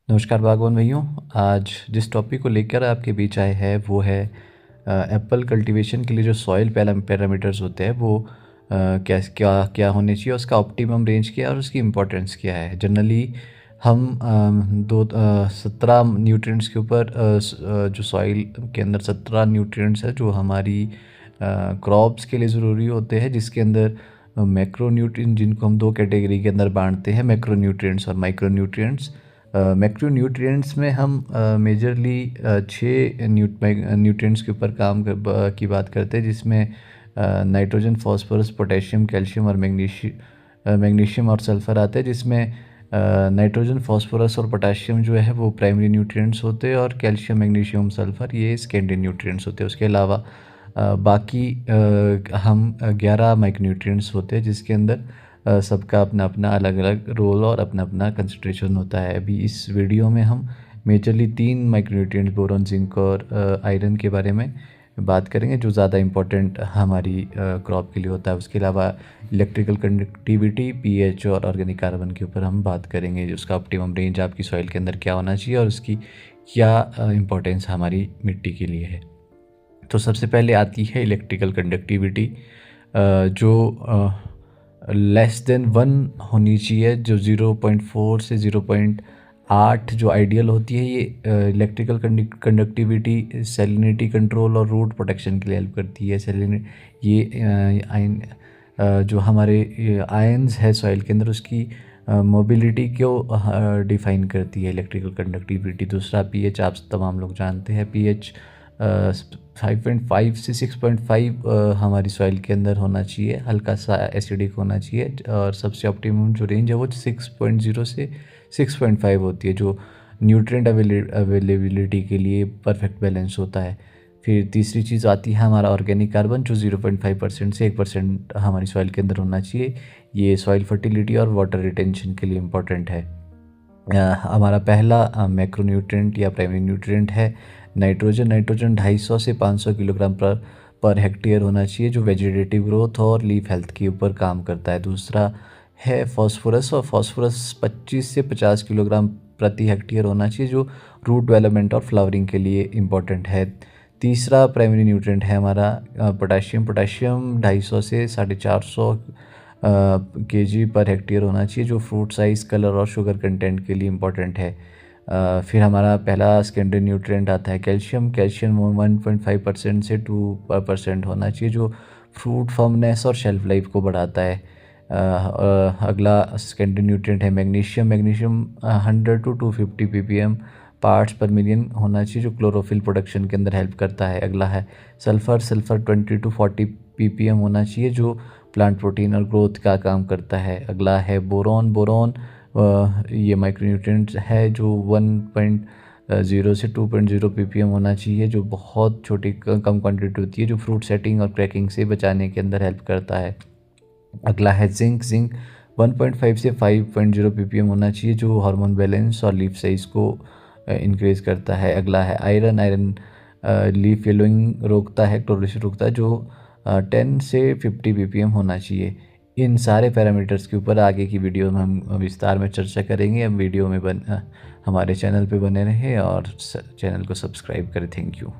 नमस्कार बागवान भाइयों। आज जिस टॉपिक को लेकर आपके बीच आए हैं वो है एप्पल कल्टीवेशन के लिए जो सॉइल पैरामीटर्स होते हैं वो क्या क्या क्या होने चाहिए, उसका ऑप्टिमम रेंज क्या है और उसकी इम्पोर्टेंस क्या है। जनरली हम 17 न्यूट्रिएंट्स के ऊपर जो सॉइल के अंदर 17 न्यूट्रिएंट्स है जो हमारी क्रॉप्स के लिए ज़रूरी होते हैं, जिसके अंदर मैक्रो न्यूट्रिएंट, जिनको हम दो कैटेगरी के अंदर बांटते हैं, मैक्रो न्यूट्रिएंट्स और माइक्रो न्यूट्रिएंट्स। मैक्रो न्यूट्रिएंट्स में हम मेजरली 6 न्यूट्रिएंट्स के ऊपर की बात करते हैं, जिसमें नाइट्रोजन, फास्फोरस, पोटेशियम, कैल्शियम और मैग्नीशियम और सल्फ़र आते हैं। जिसमें नाइट्रोजन, फास्फोरस और पोटेशियम जो है वो प्राइमरी न्यूट्रिएंट्स होते हैं और कैल्शियम, मैग्नीशियम, सल्फ़र ये सेकेंडरी न्यूट्रिएंट्स होते हैं। उसके अलावा बाकी हम 11 माइक्रोन्यूट्रिएंट्स होते हैं, जिसके अंदर सबका अपना अपना अलग अलग रोल और अपना अपना कंसंट्रेशन होता है। अभी इस वीडियो में हम मेजरली 3 माइक्रोन्यूट्रिएंट्स बोरॉन, जिंक और आयरन के बारे में बात करेंगे, जो ज़्यादा इम्पोर्टेंट हमारी क्रॉप के लिए होता है। उसके अलावा इलेक्ट्रिकल कंडक्टिविटी, पीएच और ऑर्गेनिक कार्बन के ऊपर हम बात करेंगे, उसका ऑप्टिमम रेंज आपकी सॉइल के अंदर क्या होना चाहिए और उसकी क्या इम्पोर्टेंस हमारी मिट्टी के लिए है। तो सबसे पहले आती है इलेक्ट्रिकल कंडक्टिविटी, जो लेस देन 1 होनी चाहिए, जो 0.4 से 0.8 जो आइडियल होती है। ये इलेक्ट्रिकल कंडक्टिविटी सैलिनिटी कंट्रोल और रूट प्रोटेक्शन के लिए हेल्प करती है। ये आयन जो हमारे आयंस है सॉइल के अंदर, उसकी मोबिलिटी को डिफाइन करती है इलेक्ट्रिकल कंडक्टिविटी। दूसरा पीएच, आप तमाम लोग जानते हैं, पीएच 5.5 से 6.5 हमारी सॉइल के अंदर होना चाहिए, हल्का सा एसिडिक होना चाहिए। और सबसे ऑप्टिमम जो रेंज है वो 6.0 से 6.5 होती है, जो न्यूट्रिएंट अवेलेबिलिटी के लिए परफेक्ट बैलेंस होता है। फिर तीसरी चीज़ आती है हमारा ऑर्गेनिक कार्बन, जो 0.5% से 1% हमारी सॉइल के अंदर होना चाहिए। ये सॉइल फर्टिलिटी और वाटर रिटेंशन के लिए इम्पोर्टेंट है। हमारा पहला मैक्रोन्यूट्रिएंट या प्राइमरी न्यूट्रिएंट है नाइट्रोजन। नाइट्रोजन 250 से 500 किलोग्राम पर हेक्टेयर होना चाहिए, जो वेजिटेटिव ग्रोथ और लीफ हेल्थ के ऊपर काम करता है। दूसरा है फास्फोरस, और फास्फोरस 25 से 50 किलोग्राम प्रति हेक्टेयर होना चाहिए, जो रूट डेवलपमेंट और फ्लावरिंग के लिए इम्पोर्टेंट है। तीसरा प्राइमरी न्यूट्रिएंट है हमारा पोटाशियम। पोटाशियम 250 से 450 केजी पर हेक्टेयर होना चाहिए, जो फ्रूट साइज़, कलर और शुगर कंटेंट के लिए इम्पोर्टेंट है। फिर हमारा पहला सेकेंडरी न्यूट्रिएंट आता है कैल्शियम। कैल्शियम 1.5% से 2% होना चाहिए, जो फ्रूट फर्मनेस और शेल्फ लाइफ को बढ़ाता है। अगला सेकेंडरी न्यूट्रिएंट है magnesium. Magnesium 100 to 250 ppm parts पर मिलियन होना चाहिए, जो क्लोरोफिल प्रोडक्शन के अंदर हेल्प करता है। अगला है सल्फ़र। सल्फ़र 20 to 40 ppm होना चाहिए, जो प्लांट प्रोटीन और ग्रोथ का काम करता है। अगला है बोरॉन। बोरॉन ये माइक्रोन्यूट्रिएंट है, जो 1.0 से 2.0 ppm होना चाहिए, जो बहुत छोटी कम क्वांटिटी होती है, जो फ्रूट सेटिंग और क्रैकिंग से बचाने के अंदर हेल्प करता है। अगला है जिंक। जिंक 1.5 से 5.0 ppm होना चाहिए, जो हार्मोन बैलेंस और लीफ साइज को इंक्रीज करता है। अगला है आयरन। आयरन लीफ येलोइंग रोकता है, क्लोरोसिस रोकता है, जो 10 से 50 ppm होना चाहिए। इन सारे पैरामीटर्स के ऊपर आगे की वीडियो में हम विस्तार में चर्चा करेंगे। अब वीडियो में हमारे चैनल पे बने रहें और चैनल को सब्सक्राइब करें। Thank you.